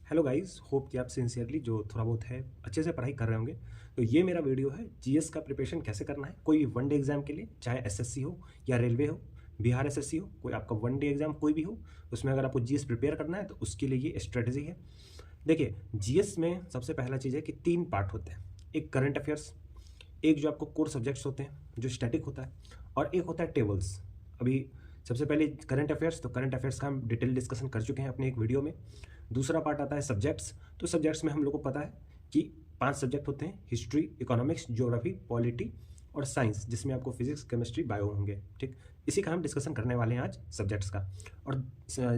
Hello guys, hope कि आप sincerely जो थोड़ा बहुत है अच्छे से पढ़ाई कर रहे होंगे। तो ये मेरा वीडियो है जीएस का प्रिपरेशन कैसे करना है कोई भी वन डे एग्जाम के लिए, चाहे एसएससी हो या रेलवे हो, बिहार एसएससी हो, कोई आपका वन डे एग्जाम कोई भी हो। उसमें अगर आपको जीएस प्रिपेयर करना है तो उसके लिए ये स्ट्रेटजी है। देखिए, जीएस में सबसे पहला चीज़ है कि 3 पार्ट होते हैं। एक करंट अफेयर्स, एक जो आपको कोर सब्जेक्ट्स होते हैं जो स्टैटिक होता है, और एक होता है टेबल्स। अभी सबसे पहले करंट अफेयर्स, तो करंट अफेयर्स का हम डिटेल डिस्कशन कर चुके हैं अपने एक वीडियो में। दूसरा पार्ट आता है सब्जेक्ट्स। तो सब्जेक्ट्स में हम लोग को पता है कि 5 सब्जेक्ट होते हैं: हिस्ट्री, इकोनॉमिक्स, ज्योग्राफी, पॉलिटी और साइंस, जिसमें आपको फिजिक्स, केमिस्ट्री, बायो होंगे। ठीक, इसी का हम डिस्कशन करने वाले हैं आज सब्जेक्ट्स का। और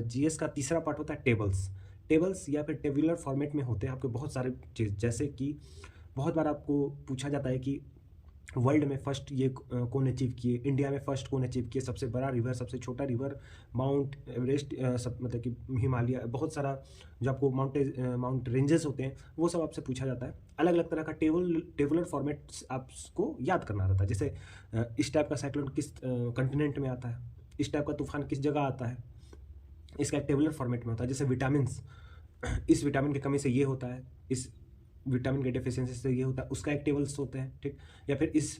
जीएस का तीसरा पार्ट होता है टेबल्स। टेबल्स या फिर टेबुलर फॉर्मेट में होते हैं आपके बहुत सारे चीज़, जैसे कि बहुत बार आपको पूछा जाता है कि वर्ल्ड में फर्स्ट ये कौन अचीव किए, इंडिया में फर्स्ट कौन अचीव किए, सबसे बड़ा रिवर, सबसे छोटा रिवर, माउंट एवरेस्ट, सब मतलब कि हिमालय, बहुत सारा जो आपको माउंट रेंजेस होते हैं वो सब आपसे पूछा जाता है। अलग अलग तरह का टेबुलर फॉर्मेट्स आपको याद करना रहता है। जैसे इस टाइप का साइक्लोन किस कंटिनेंट में आता है, इस टाइप का तूफान किस जगह आता है, इसका एक टेबुलर फॉर्मेट में होता है। जैसे विटामिन्स, इस विटामिन की कमी से ये होता है, इस विटामिन के डेफिशिएंसी से ये होता है, उसका एक टेबल्स होते हैं। ठीक, या फिर इस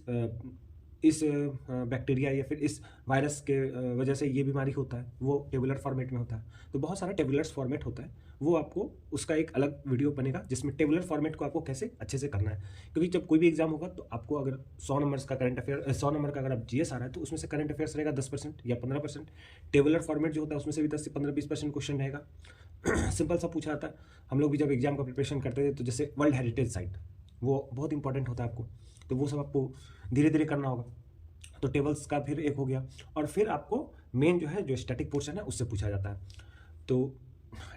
बैक्टीरिया या फिर इस वायरस के वजह से ये बीमारी होता है, वो टेबुलर फॉर्मेट में होता है। तो बहुत सारा टेबुलर फॉर्मेट होता है, वो आपको उसका एक अलग वीडियो बनेगा जिसमें टेबुलर फॉर्मेट को आपको कैसे अच्छे से करना है। क्योंकि जब कोई भी एग्जाम होगा तो आपको अगर 100 नंबर्स का करंट अफेयर, 100 नंबर का अगर आप जीएस आ रहा है तो उसमें से करंट अफेयर्स रहेगा 10% या 15%। टेबुलर फॉर्मेट जो होता है उसमें से भी 10 से 15-20% क्वेश्चन रहेगा। सिंपल सा पूछा जाता है। हम लोग भी जब एग्जाम का प्रिपरेशन करते थे तो जैसे वर्ल्ड हेरिटेज साइट, वो बहुत इंपॉर्टेंट होता है आपको, तो वो सब आपको धीरे धीरे करना होगा। तो टेबल्स का फिर एक हो गया, और फिर आपको मेन जो है जो स्टैटिक पोर्शन है उससे पूछा जाता है। तो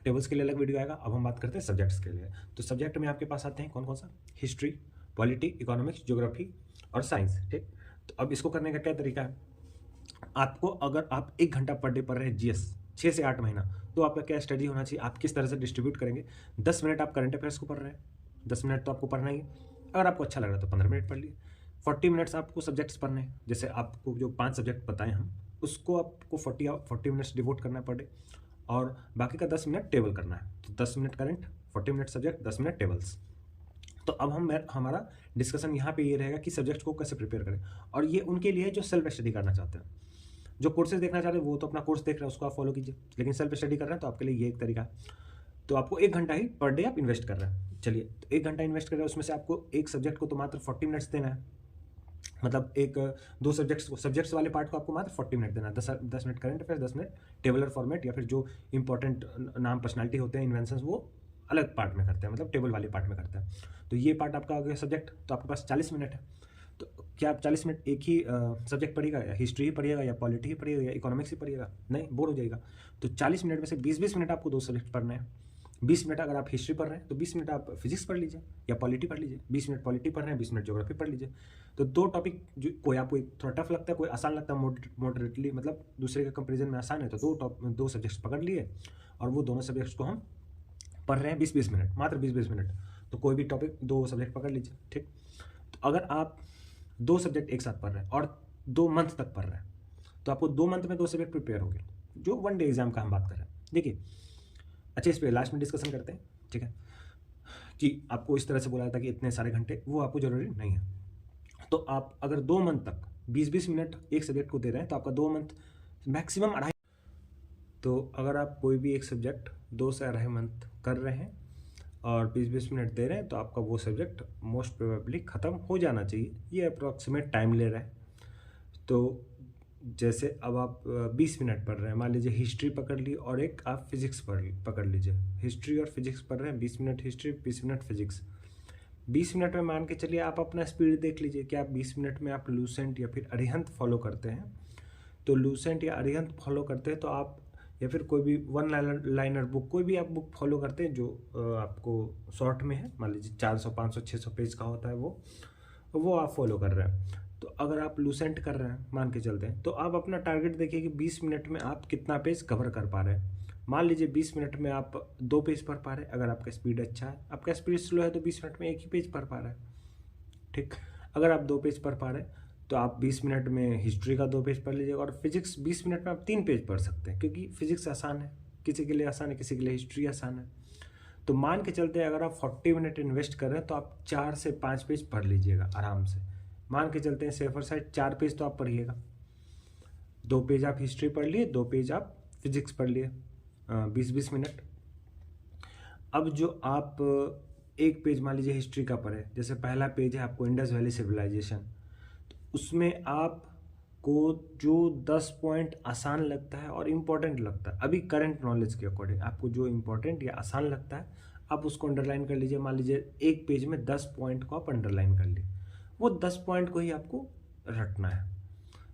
टेबल्स के लिए अलग वीडियो आएगा। अब हम बात करते हैं सब्जेक्ट्स के लिए। तो सब्जेक्ट में आपके पास आते हैं कौन कौन सा: हिस्ट्री, पॉलिटी, इकोनॉमिक्स, ज्योग्राफी और साइंस। ठीक, तो अब इसको करने का क्या तरीका है। आपको अगर आप 1 घंटा पर डे पढ़ रहे हैं जीएस 6 से 8 महीना, तो आपका क्या स्टडी होना चाहिए, आप किस तरह से डिस्ट्रीब्यूट करेंगे। 10 मिनट आप करंट अफेयर्स को पढ़ रहे हैं, 10 मिनट तो आपको पढ़ना ही है। अगर आपको अच्छा लग रहा है तो 15 मिनट पढ़ लिए। 40 मिनट्स आपको सब्जेक्ट्स पढ़ने हैं। जैसे आपको जो 5 सब्जेक्ट बताए हम, उसको आपको 40 मिनट्स डिवोट करना है पर डे, और बाकी का 10 मिनट टेबल करना है। तो 10 minute current, 40 minute subject, 10 minute tables. तो अब हमारा डिस्कशन यहाँ पे ये रहेगा कि सब्जेक्ट को कैसे प्रिपेयर करें। और ये उनके लिए जो सेल्फ स्टडी करना चाहते हैं। जो कोर्सेज देखना चाह रहे हैं वो तो अपना कोर्स देख रहे हैं, उसको आप फॉलो कीजिए, लेकिन सेल्फ स्टडी कर रहे हैं तो आपके लिए ये एक तरीका है। तो आपको 1 घंटा ही पर डे आप इन्वेस्ट कर रहे हैं। चलिए, तो 1 घंटा इन्वेस्ट कर रहे हैं, उसमें से आपको एक सब्जेक्ट को तो मात्र 40 मिनट्स देना है। मतलब एक 2 सब्जेक्ट्स वाले पार्ट को आपको मात्र 40 मिनट देना है। 10 minute current affair, 10 minute tabular format, या फिर जो इंपॉर्टेंट नाम पर्सनालिटी होते हैं, इन्वेंशंस, वो अलग पार्ट में करते हैं, मतलब टेबल वाले पार्ट में करते हैं। तो ये पार्ट आपका हो गया सब्जेक्ट। तो आपके पास 40 मिनट है। तो क्या आप 40 मिनट एक ही सब्जेक्ट पढ़िएगा, या हिस्ट्री ही पढ़िएगा, या पॉलिटी ही पढ़िएगा, या इकोनॉमिक्स ही पढ़िएगा? नहीं, बोर हो जाएगा। तो 40 मिनट में से 20-20 मिनट आपको 2 सब्जेक्ट पढ़ने हैं। 20 मिनट अगर आप हिस्ट्री पढ़ रहे हैं तो 20 मिनट आप फिजिक्स पढ़ लीजिए या पॉलिटी पढ़ लीजिए। 20 मिनट पॉलिटी पढ़ रहे हैं, 20 मिनट ज्योग्राफी पढ़ लीजिए। तो 2 टॉपिक जो कोई आपको थोड़ा टफ लगता है, कोई आसान लगता है, मॉडरेटली मतलब दूसरे के कंपेरिजन में आसान है, तो 2 सब्जेक्ट्स पकड़ लिए, और वो दोनों सब्जेक्ट्स को हम पढ़ रहे हैं 20-20 मिनट, मात्र 20-20 मिनट। तो कोई भी टॉपिक 2 सब्जेक्ट पकड़ लीजिए। ठीक, तो अगर आप 2 सब्जेक्ट एक साथ पढ़ रहे हैं और 2 मंथ तक पढ़ रहे हैं, तो आपको 2 मंथ में 2 सब्जेक्ट प्रिपेयर हो गए, जो वन डे एग्जाम का हम बात कर रहे हैं। देखिए, अच्छा, इस पर लास्ट में डिस्कशन करते हैं। ठीक है, कि आपको इस तरह से बोला जाता है कि इतने सारे घंटे, वो आपको जरूरी नहीं है। तो आप अगर 2 मंथ तक 20-20 मिनट एक सब्जेक्ट को दे रहे हैं तो आपका 2 मंथ मैक्सिमम 2.5। तो अगर आप कोई भी एक सब्जेक्ट 2 से 2.5 मंथ कर रहे हैं और 20-20 मिनट दे रहे हैं, तो आपका वो सब्जेक्ट मोस्ट प्रोबेबली ख़त्म हो जाना चाहिए। ये अप्रॉक्सीमेट टाइम ले रहा है। तो जैसे अब आप 20 मिनट पढ़ रहे हैं, मान लीजिए हिस्ट्री पकड़ ली और एक आप फिजिक्स पकड़ लीजिए। हिस्ट्री और फिजिक्स पढ़ रहे हैं, 20 minute history, 20 minute physics. 20 minute में मान के चलिए आप अपना स्पीड देख लीजिए कि आप 20 मिनट में आप लूसेंट या फिर अरिहंत फॉलो करते हैं। तो लूसेंट या अरिहंत फॉलो करते हैं तो आप, या फिर कोई भी वन लाइनर बुक, कोई भी आप बुक फॉलो करते हैं जो आपको शॉर्ट में है, मान लीजिए 400, 500, 600 पेज का होता है, वो आप फॉलो कर रहे हैं। तो अगर आप लूसेंट कर रहे हैं, मान के चलते हैं, तो आप अपना टारगेट देखिए कि 20 मिनट में आप कितना पेज कवर कर पा रहे हैं। मान लीजिए 20 मिनट में आप 2 पेज पढ़ पा रहे हैं। अगर आपका स्पीड अच्छा है, आपका स्पीड स्लो है, तो 20 मिनट में 1 ही पेज पढ़ पा रहे हैं। ठीक, अगर आप 2 पेज पढ़ पा रहे हैं तो आप 20 मिनट में हिस्ट्री का 2 पेज पढ़ लीजिएगा, और फिजिक्स 20 मिनट में आप 3 पेज पढ़ सकते हैं, क्योंकि फिजिक्स आसान है, किसी के लिए आसान है, किसी के लिए हिस्ट्री आसान है। तो मान के चलते हैं अगर आप 40 मिनट इन्वेस्ट कर रहे हैं तो आप 4 से 5 पेज पढ़ लीजिएगा आराम से। मान के चलते हैं सेफर साइड 4 पेज तो आप पढ़िएगा, 2 पेज आप हिस्ट्री पढ़ लिए, 2 पेज आप फिजिक्स पढ़ लिए, 20-20 मिनट। अब जो आप एक पेज मान लीजिए हिस्ट्री का पढ़े, जैसे पहला पेज है आपको इंडस वैली सिविलाइजेशन, तो उसमें आपको जो 10 पॉइंट आसान लगता है और इम्पोर्टेंट लगता है अभी करंट नॉलेज के अकॉर्डिंग, आपको जो इम्पोर्टेंट या आसान लगता है आप उसको अंडरलाइन कर लीजिए। मान लीजिए एक पेज में 10 पॉइंट को आप अंडरलाइन कर लिए, वो 10 पॉइंट को ही आपको रटना है।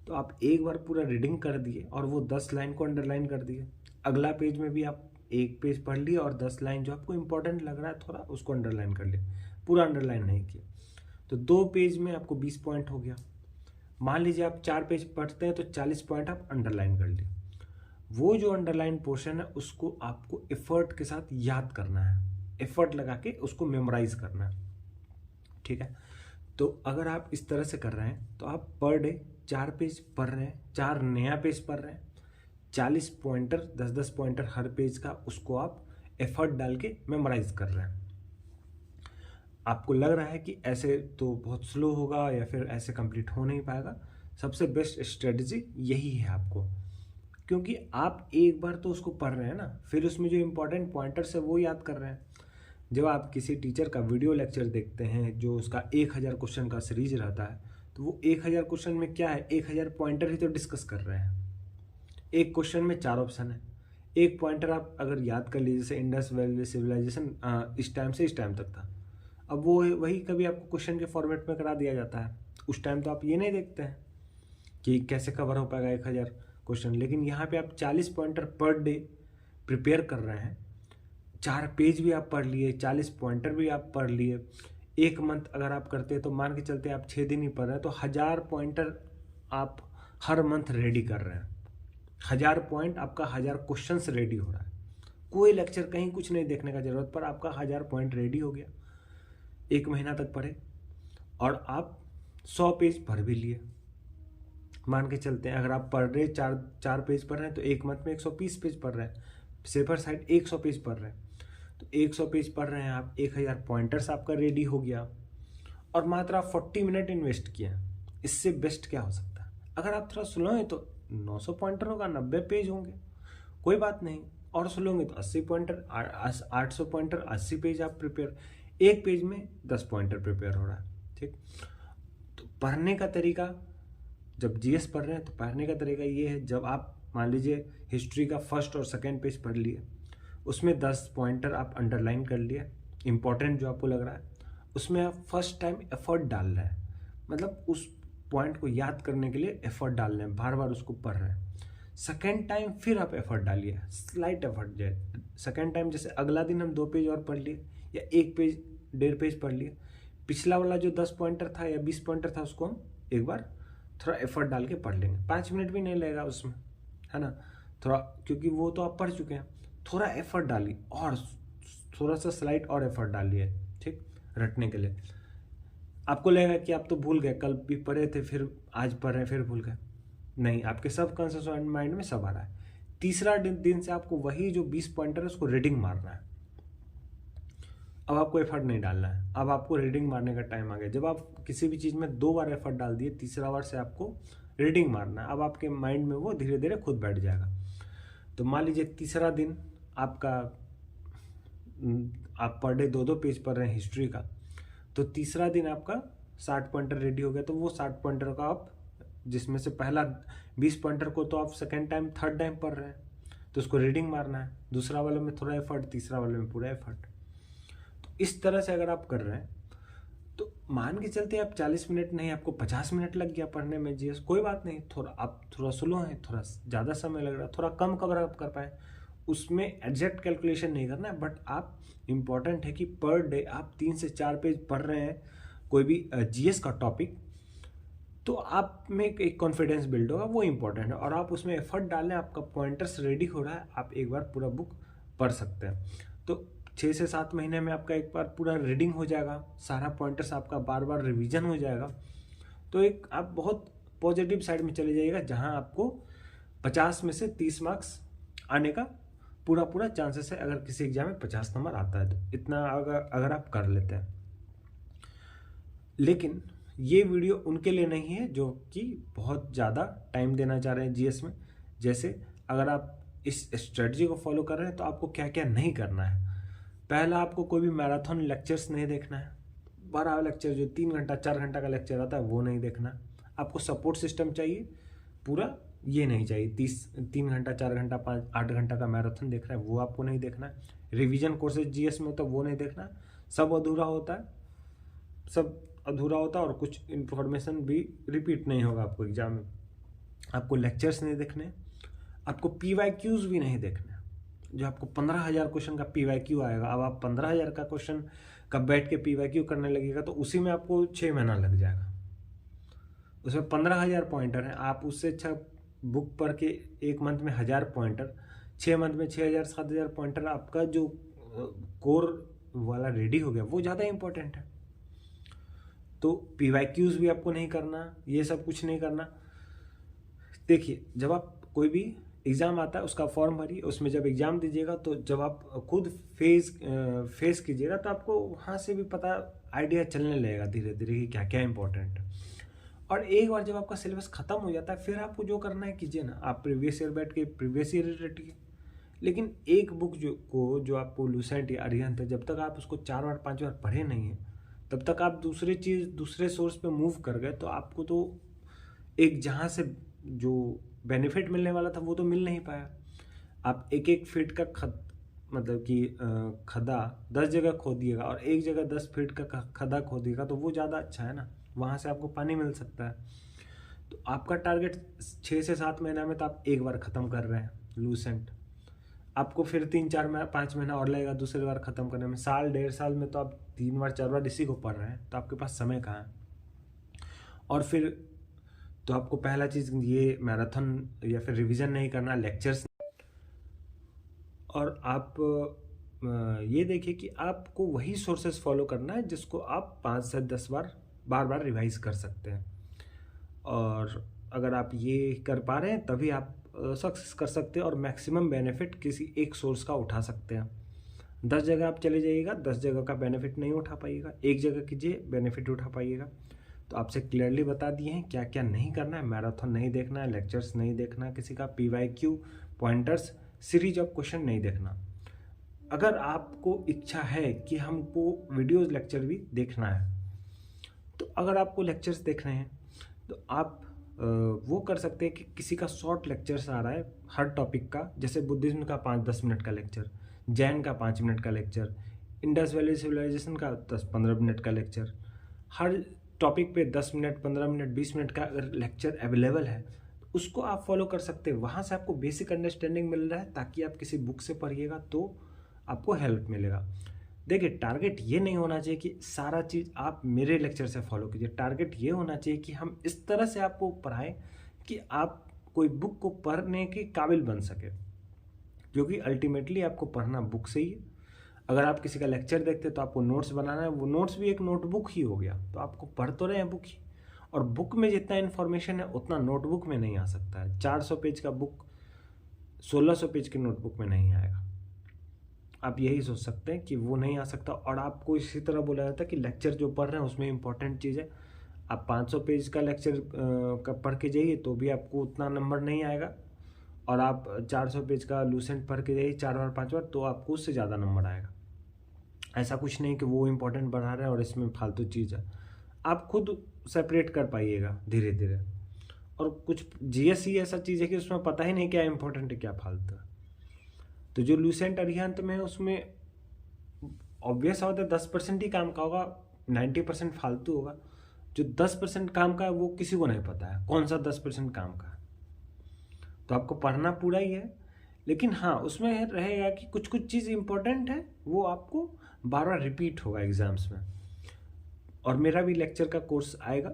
तो आप एक बार पूरा रीडिंग कर दिए और वो 10 लाइन को अंडरलाइन कर दिए। अगला पेज में भी आप एक पेज पढ़ लिए और 10 लाइन जो आपको इंपॉर्टेंट लग रहा है थोड़ा उसको अंडरलाइन कर लिए, पूरा अंडरलाइन नहीं किया। तो 2 पेज में आपको 20 पॉइंट हो गया। मान लीजिए आप 4 पेज पढ़ते हैं तो 40 पॉइंट आप अंडरलाइन कर लिए। वो जो अंडरलाइन पोर्शन है उसको आपको एफर्ट के साथ याद करना है, एफर्ट लगा के उसको मेमोराइज करना है, ठीक है। तो अगर आप इस तरह से कर रहे हैं तो आप पर डे 4 पेज पढ़ रहे हैं, 4 नया पेज पढ़ रहे हैं, 40 पॉइंटर 10-10 पॉइंटर हर पेज का, उसको आप एफर्ट डाल के मेमोराइज कर रहे हैं। आपको लग रहा है कि ऐसे तो बहुत स्लो होगा या फिर ऐसे कंप्लीट हो नहीं पाएगा, सबसे बेस्ट स्ट्रेटजी यही है आपको, क्योंकि आप एक बार तो उसको पढ़ रहे हैं ना, फिर उसमें जो इंपॉर्टेंट पॉइंटर्स है वो याद कर रहे हैं। जब आप किसी टीचर का वीडियो लेक्चर देखते हैं जो उसका 1000 क्वेश्चन का सीरीज रहता है, तो वो 1000 क्वेश्चन में क्या है, 1000 पॉइंटर ही तो डिस्कस कर रहे हैं। एक क्वेश्चन में 4 ऑप्शन है, एक पॉइंटर आप अगर याद कर लीजिए, जैसे इंडस वैली सिविलाइजेशन इस टाइम से इस टाइम तक था, अब वो वही कभी आपको क्वेश्चन के फॉर्मेट में करा दिया जाता है। उस टाइम तो आप ये नहीं देखते हैं कि कैसे कवर हो पाएगा 1000 क्वेश्चन, लेकिन यहाँ पे आप 40 पॉइंटर पर डे प्रिपेयर कर रहे हैं, 4 पेज भी आप पढ़ लिए, 40 पॉइंटर भी आप पढ़ लिए। एक मंथ अगर आप करते हैं तो मान के चलते आप 6 दिन ही पढ़ रहे हैं, तो 1000 पॉइंटर आप हर मंथ रेडी कर रहे हैं। 1000 पॉइंट आपका 1000 क्वेश्चंस रेडी हो रहा है, कोई लेक्चर कहीं कुछ नहीं देखने का जरूरत, पर आपका 1000 पॉइंट रेडी हो गया। 1 महीना तक पढ़े और आप 100 पेज पढ़ भी लिए। मान के चलते हैं अगर आप पढ़ रहे 4 पेज पढ़ रहे हैं तो एक मंथ में 120 पेज पढ़ रहे हैं, सेफर साइड 100 पेज पढ़ रहे हैं, तो 100 पेज पढ़ रहे हैं आप, 1000 पॉइंटर्स आपका रेडी हो गया और मात्र आप 40 मिनट इन्वेस्ट किए। इससे बेस्ट क्या हो सकता है। अगर आप थोड़ा स्लो हैं तो 900 पॉइंटर होगा, 90 पेज होंगे, कोई बात नहीं, और स्लो होंगे तो 80 पॉइंटर, 800 पॉइंटर, 80 पेज आप प्रिपेयर, एक पेज में 10 पॉइंटर प्रिपेयर हो रहा है, ठीक। तो पढ़ने का तरीका, जब जीएस पढ़ रहे हैं तो पढ़ने का तरीका ये है, जब आप मान लीजिए हिस्ट्री का फर्स्ट और सेकंड पेज पढ़ लिए, उसमें 10 पॉइंटर आप अंडरलाइन कर लिए, इंपॉर्टेंट जो आपको लग रहा है, उसमें आप फर्स्ट टाइम एफर्ट डाल रहे हैं, मतलब उस पॉइंट को याद करने के लिए एफर्ट डाल रहे हैं, बार बार उसको पढ़ रहे हैं। सेकेंड टाइम फिर आप एफर्ट डालिए, स्लाइट एफर्ट जाए। सेकेंड टाइम जैसे अगला दिन हम 2 पेज और पढ़ लिए या 1 पेज 1.5 पेज पढ़ लिए, पिछला वाला जो 10 पॉइंटर था या 20 पॉइंटर था उसको हम एक बार थोड़ा एफर्ट डाल के पढ़ लेंगे, 5 मिनट भी नहीं लगेगा उसमें, है ना, थोड़ा, क्योंकि वो तो आप पढ़ चुके हैं। थोड़ा एफर्ट डालिए और थोड़ा सा स्लाइट और एफर्ट डालिए, ठीक, रटने के लिए। आपको लगेगा कि आप तो भूल गए, कल भी पढ़े थे फिर आज पढ़ रहे हैं फिर भूल गए, नहीं, आपके सब कॉन्शियस माइंड में सब आ रहा है। तीसरा दिन से आपको वही जो 20 पॉइंटर है उसको रीडिंग मारना है। अब आपको एफर्ट नहीं डालना है, अब आपको रीडिंग मारने का टाइम आ गया। जब आप किसी भी चीज़ में 2 बार एफर्ट डाल दिए, तीसरा बार से आपको रीडिंग मारना है। अब आपके माइंड में वो धीरे धीरे खुद बैठ जाएगा। तो मान लीजिए तीसरा दिन आपका, आप पर डे 2-2 पेज पढ़ रहे हैं हिस्ट्री का, तो तीसरा दिन आपका 60 पॉइंटर रेडी हो गया। तो वो 60 पॉइंटर का आप, जिसमें से पहला 20 पॉइंटर को तो आप सेकेंड टाइम थर्ड टाइम पढ़ रहे हैं, तो उसको रीडिंग मारना है। दूसरा वाले में थोड़ा एफर्ट, तीसरा वाले में पूरा एफर्ट। तो इस तरह से अगर आप कर रहे हैं तो मान के चलते आप 40 मिनट नहीं, आपको 50 मिनट लग गया पढ़ने में जीएस, कोई बात नहीं, थोड़ा आप थोड़ा स्लो हैं, थोड़ा ज़्यादा समय लग रहा है, थोड़ा कम कवर आप कर पाए, उसमें एग्जैक्ट कैलकुलेशन नहीं करना है। बट आप, इम्पॉर्टेंट है कि पर डे आप 3 से 4 पेज पढ़ रहे हैं कोई भी जीएस का टॉपिक, तो आप में एक कॉन्फिडेंस बिल्ड होगा, वो इंपॉर्टेंट है। और आप उसमें एफर्ट डालें, आपका पॉइंटर्स रेडी हो रहा है, आप एक बार पूरा बुक पढ़ सकते हैं। तो 6 से 7 महीने में आपका एक बार पूरा रीडिंग हो जाएगा, सारा पॉइंटर्स आपका बार बार रिवीजन हो जाएगा। तो एक आप बहुत पॉजिटिव साइड में चले जाइएगा, जहां आपको 50 में से 30 मार्क्स आने का पूरा पूरा चांसेस है अगर किसी एग्जाम में 50 नंबर आता है तो, इतना अगर आप कर लेते हैं। लेकिन ये वीडियो उनके लिए नहीं है जो कि बहुत ज़्यादा टाइम देना चाह रहे हैं जीएस में। जैसे अगर आप इस स्ट्रेटजी को फॉलो कर रहे हैं तो आपको क्या क्या नहीं करना है। पहला, आपको कोई भी मैराथन लेक्चर्स नहीं देखना है। बड़ा लेक्चर जो 3 घंटा 4 घंटा का लेक्चर आता है वो नहीं देखना। आपको सपोर्ट सिस्टम चाहिए पूरा, ये नहीं चाहिए 3 घंटा 4 घंटा 5-8 घंटा का मैराथन देख रहा है, वो आपको नहीं देखना है। रिवीजन कोर्सेज जीएस में होता है वो नहीं देखना। सब अधूरा होता है, सब अधूरा होता है और कुछ इन्फॉर्मेशन भी रिपीट नहीं होगा आपको एग्जाम में। आपको लेक्चर्स नहीं देखने, आपको PYQs भी नहीं देखने। जो आपको 15,000 क्वेश्चन का PYQ आएगा, अब आप 15,000 का क्वेश्चन का बैठ के PYQ करने लगेगा तो उसी में आपको 6 महीना लग जाएगा। उसमें 15,000 पॉइंटर हैं, आप उससे अच्छा बुक पढ़ के 1 मंथ में 1000 पॉइंटर, 6 मंथ में 6,000 7,000 पॉइंटर, आपका जो कोर वाला रेडी हो गया वो ज़्यादा इंपॉर्टेंट है। तो PYQs भी आपको नहीं करना, ये सब कुछ नहीं करना। देखिए, जब आप कोई भी एग्ज़ाम आता है उसका फॉर्म भरिए, उसमें जब एग्ज़ाम दीजिएगा तो जब आप खुद फेस कीजिएगा तो आपको वहाँ से भी पता आइडिया चलने लगेगा धीरे धीरे कि क्या क्या इंपॉर्टेंट है। और एक बार जब आपका सिलेबस ख़त्म हो जाता है फिर आपको जो करना है कीजिए ना, आप प्रीवियस ईयर बैठ के प्रीवियस ईयर रटिए। लेकिन एक बुक जो आपको लूसेंट या अरिहंत है, जब तक आप उसको 4 बार 5 बार पढ़े नहीं हैं तब तक आप दूसरे सोर्स पे मूव कर गए तो आपको तो एक जहाँ से जो बेनिफिट मिलने वाला था वो तो मिल नहीं पाया। आप एक एक फीट का मतलब कि खड्डा 10 जगह खोदिएगा और एक जगह 10 फीट का खड्डा खोदिएगा तो वो ज़्यादा अच्छा है ना, वहाँ से आपको पानी मिल सकता है। तो आपका टारगेट 6 से 7 महीना में तो आप एक बार ख़त्म कर रहे हैं लूसेंट, आपको फिर 3-4-5 महीना और लगेगा दूसरी बार ख़त्म करने में। साल 1.5 साल में तो आप 3 बार 4 बार इसी को पढ़ रहे हैं तो आपके पास समय कहाँ है। और फिर तो आपको पहला चीज़ ये मैराथन या फिर रिवीजन नहीं करना, लेक्चर्स। और आप ये देखिए कि आपको वही सोर्सेस फॉलो करना है जिसको आप 5 से 10 बार रिवाइज कर सकते हैं। और अगर आप ये कर पा रहे हैं तभी आप सक्सेस कर सकते हैं और मैक्सिमम बेनिफिट किसी एक सोर्स का उठा सकते हैं। 10 जगह आप चले जाइएगा, 10 जगह का बेनिफिट नहीं उठा पाइएगा, एक जगह कीजिए बेनिफिट उठा पाइएगा। तो आपसे क्लियरली बता दिए हैं क्या क्या नहीं करना है। मैराथन नहीं देखना है, लेक्चर्स नहीं देखना है किसी का, PYQ pointers, series of question नहीं देखना। अगर आपको इच्छा है कि हमको वीडियोज़ लेक्चर भी देखना है तो अगर आपको लेक्चर्स देखने हैं तो आप वो कर सकते हैं कि किसी का शॉर्ट लेक्चर्स आ रहा है हर टॉपिक का, जैसे बुद्धिज्म का 5-10 मिनट का लेक्चर, जैन का 5 मिनट का लेक्चर, इंडस वैली सिविलाइजेशन का 10-15 मिनट का लेक्चर। हर टॉपिक पे 10 मिनट 15 मिनट 20 मिनट का अगर लेक्चर अवेलेबल है तो उसको आप फॉलो कर सकते हैं। वहाँ से आपको बेसिक अंडरस्टैंडिंग मिल रहा है ताकि आप किसी बुक से पढ़िएगा तो आपको हेल्प मिलेगा। देखिए, टारगेट ये नहीं होना चाहिए कि सारा चीज़ आप मेरे लेक्चर से फॉलो कीजिए। टारगेट ये होना चाहिए कि हम इस तरह से आपको पढ़ाएं कि आप कोई बुक को पढ़ने के काबिल बन सके, क्योंकि अल्टीमेटली आपको पढ़ना बुक से ही है। अगर आप किसी का लेक्चर देखते तो आपको नोट्स बनाना है, वो नोट्स भी एक नोटबुक ही हो गया। तो आपको पढ़ तो रहे हैं बुक ही, और बुक में जितना इन्फॉर्मेशन है उतना नोटबुक में नहीं आ सकता है। 400 पेज का बुक 1600 पेज की नोटबुक में नहीं आएगा। आप यही सोच सकते हैं कि वो नहीं आ सकता। और आपको इसी तरह बोला जाता है कि लेक्चर जो पढ़ रहे हैं उसमें इंपॉर्टेंट चीज़ है। आप 500 पेज का लेक्चर का पढ़ के जाइए तो भी आपको उतना नंबर नहीं आएगा, और आप 400 पेज का लूसेंट पढ़ के जाइए 4 बार 5 बार तो आपको उससे ज़्यादा नंबर आएगा। ऐसा कुछ नहीं कि वो इम्पोर्टेंट बढ़ा रहे हैं और इसमें फालतू चीज़ है। आप खुद सेपरेट कर पाइएगा धीरे धीरे। और कुछ GS ही ऐसा चीज़ है कि उसमें पता ही नहीं क्या इंपॉर्टेंट है क्या फालतू है। तो जो लूसेंट अरिहंत में है उसमें ऑब्वियस होता है 10% ही काम का होगा, 90% फालतू होगा। जो 10% काम का है वो किसी को नहीं पता है कौन सा 10% काम का है। तो आपको पढ़ना पूरा ही है, लेकिन हाँ उसमें रहेगा कि कुछ कुछ चीज़ इंपॉर्टेंट है वो आपको बार बार रिपीट होगा एग्जाम्स में। और मेरा भी लेक्चर का कोर्स आएगा,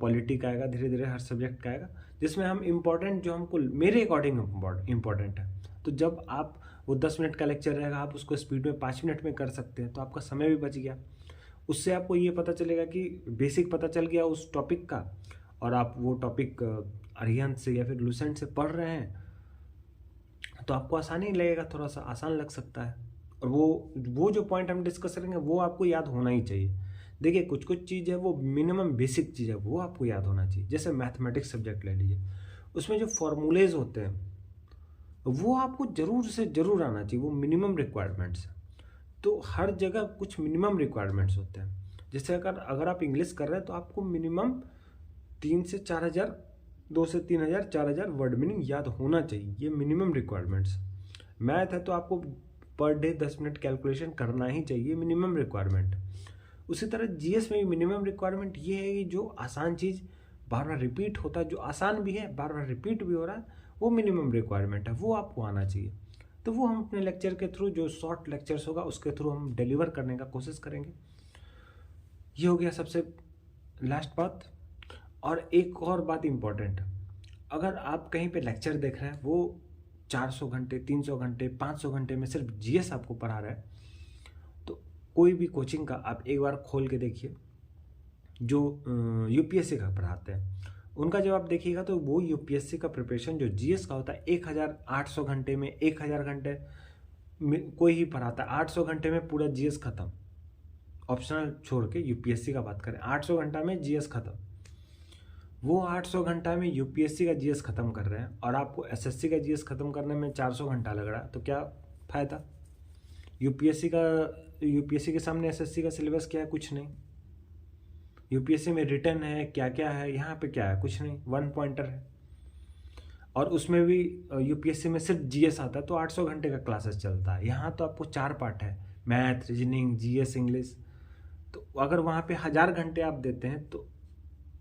पॉलिटी का आएगा, धीरे धीरे हर सब्जेक्ट का आएगा, जिसमें हम इम्पॉर्टेंट जो हमको मेरे अकॉर्डिंग इम्पॉर्टेंट है। तो जब आप वो 10 मिनट का लेक्चर रहेगा आप उसको स्पीड में 5 मिनट में कर सकते हैं, तो आपका समय भी बच गया। उससे आपको ये पता चलेगा कि बेसिक पता चल गया उस टॉपिक का, और आप वो टॉपिक अरिहंत से या फिर लूसेंट से पढ़ रहे हैं तो आपको आसानी लगेगा, थोड़ा सा आसान लग सकता है। और वो जो पॉइंट हम डिस्कस करेंगे वो आपको याद होना ही चाहिए। देखिए कुछ कुछ चीज़ है वो मिनिमम बेसिक चीज़ है, वो आपको याद होना चाहिए। जैसे मैथमेटिक्स सब्जेक्ट ले लीजिए, उसमें जो फॉर्मूलेज होते हैं वो आपको ज़रूर से ज़रूर आना चाहिए, वो मिनिमम रिक्वायरमेंट्स है। तो हर जगह कुछ मिनिमम रिक्वायरमेंट्स होते हैं। जैसे अगर आप इंग्लिश कर रहे हैं तो आपको मिनिमम 3 से 4,000, 2 से 3,000, 4,000 वर्ड मीनिंग याद होना चाहिए, ये मिनिमम रिक्वायरमेंट्स। मैथ है तो आपको पर डे 10 मिनट कैलकुलेशन करना ही चाहिए, मिनिमम रिक्वायरमेंट। उसी तरह जीएस में भी मिनिमम रिक्वायरमेंट ये है कि जो आसान चीज़ बार बार रिपीट होता है, जो आसान भी है बार बार रिपीट भी हो रहा है, वो मिनिमम रिक्वायरमेंट है, वो आपको आना चाहिए। तो वो हम अपने लेक्चर के थ्रू, जो शॉर्ट लेक्चर्स होगा उसके थ्रू हम डिलीवर करने का कोशिश करेंगे। ये हो गया सबसे लास्ट बात। और एक और बात इम्पॉर्टेंट, अगर आप कहीं पे लेक्चर देख रहे हैं वो 400 घंटे, 300 घंटे, 500 घंटे में सिर्फ जीएस आपको पढ़ा रहा है, तो कोई भी कोचिंग का आप एक बार खोल के देखिए जो यूपीएससी का पढ़ाते हैं, उनका जब आप देखिएगा तो वो यूपीएससी का प्रिपरेशन जो जीएस का होता है 1,800 घंटे में, 1,000 घंटे में कोई ही पढ़ाता है, 800 घंटे में पूरा जीएस खत्म। ऑप्शनल छोड़ के यूपीएससी का बात करें, 800 घंटा में जीएस खत्म। वो 800 घंटा में यूपीएससी का जीएस खत्म कर रहे हैं और आपको एसएससी का जीएस खत्म करने में 400 घंटा लग रहा है, तो क्या फ़ायदा? यूपीएससी के सामने एसएससी का सिलेबस क्या है? कुछ नहीं। यूपीएससी में रिटर्न है, क्या क्या है, यहाँ पे क्या है? कुछ नहीं, 1 पॉइंटर है। और उसमें भी यूपीएससी में सिर्फ जीएस आता है तो 800 घंटे का क्लासेस चलता है। यहाँ तो आपको 4 पार्ट है, मैथ, रीजनिंग, जीएस, इंग्लिश। तो अगर वहाँ पे 1000 घंटे आप देते हैं तो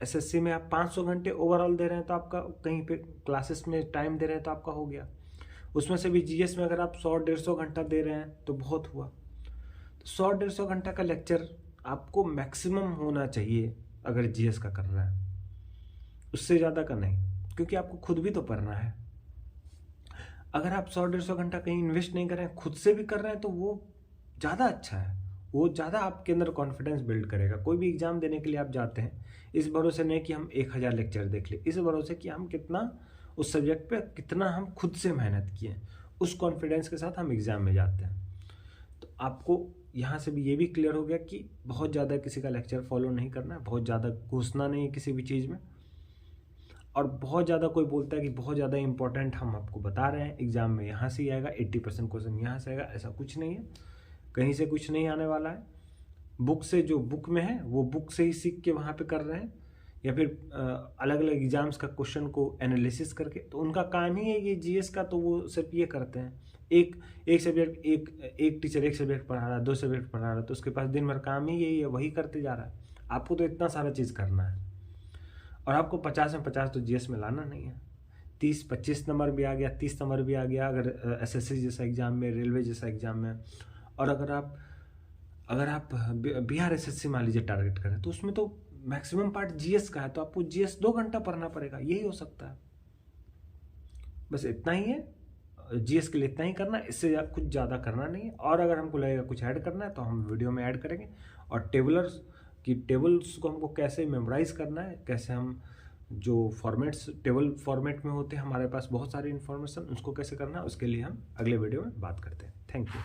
एसएससी में आप 500 घंटे ओवरऑल दे रहे हैं, तो आपका कहीं पे क्लासेस में टाइम दे रहे हैं तो आपका हो गया। उसमें से भी जीएस में अगर आप 100-150 घंटा दे रहे हैं तो बहुत हुआ। तो 100-150 घंटा का लेक्चर आपको मैक्सिमम होना चाहिए अगर जीएस का कर रहा है, उससे ज़्यादा का नहीं, क्योंकि आपको खुद भी तो पढ़ना है। अगर आप 100-150 घंटा कहीं इन्वेस्ट नहीं कर रहे हैं, खुद से भी कर रहे हैं, तो वो ज़्यादा अच्छा है, वो ज़्यादा आपके अंदर कॉन्फिडेंस बिल्ड करेगा। कोई भी एग्ज़ाम देने के लिए आप जाते हैं इस भरोसे नहीं कि हम 1000 लेक्चर देख लें, इस भरोसे कि हम कितना उस सब्जेक्ट पे कितना हम खुद से मेहनत किए, उस कॉन्फिडेंस के साथ हम एग्ज़ाम में जाते हैं। तो आपको यहाँ से भी ये भी क्लियर हो गया कि बहुत ज़्यादा किसी का लेक्चर फॉलो नहीं करना है, बहुत ज़्यादा घुसना नहीं है किसी भी चीज़ में। और बहुत ज़्यादा कोई बोलता है कि बहुत ज़्यादा इंपॉर्टेंट हम आपको बता रहे हैं, एग्ज़ाम में यहाँ से ही आएगा, 80% क्वेश्चन यहाँ से आएगा, ऐसा कुछ नहीं है, कहीं से कुछ नहीं आने वाला है। बुक से जो बुक में है वो बुक से ही सीख के वहाँ पे कर रहे हैं, या फिर अलग अलग एग्जाम्स का क्वेश्चन को एनालिसिस करके। तो उनका काम ही है ये जीएस का, तो वो सिर्फ ये करते हैं। एक सब्जेक्ट, एक टीचर एक सब्जेक्ट पढ़ा रहा है, 2 सब्जेक्ट पढ़ा रहा है, तो उसके पास दिन भर काम ही यही है, वही करते जा रहा है। आपको तो इतना सारा चीज़ करना है और आपको 50 में 50 तो जीएस में लाना नहीं है। 30-25 नंबर भी आ गया, 30 नंबर भी आ गया अगर एसएससी जैसा एग्ज़ाम में, रेलवे जैसा एग्ज़ाम में। और अगर आप बिहार एसएससी मान लीजिए टारगेट करें, तो उसमें तो मैक्सिमम पार्ट जीएस का है, तो आपको जीएस 2 घंटा पढ़ना पड़ेगा, यही हो सकता है। बस इतना ही है, जीएस के लिए इतना ही करना है, इससे कुछ ज़्यादा करना नहीं है। और अगर हमको लगेगा कुछ ऐड करना है तो हम वीडियो में ऐड करेंगे। और टेबल्स को हमको कैसे मेमोराइज करना है, कैसे हम जो फॉर्मेट्स टेबल फॉर्मेट में होते हैं हमारे पास बहुत सारी इन्फॉर्मेशन, उसको कैसे करना है, उसके लिए हम अगले वीडियो में बात करते हैं। Thank you.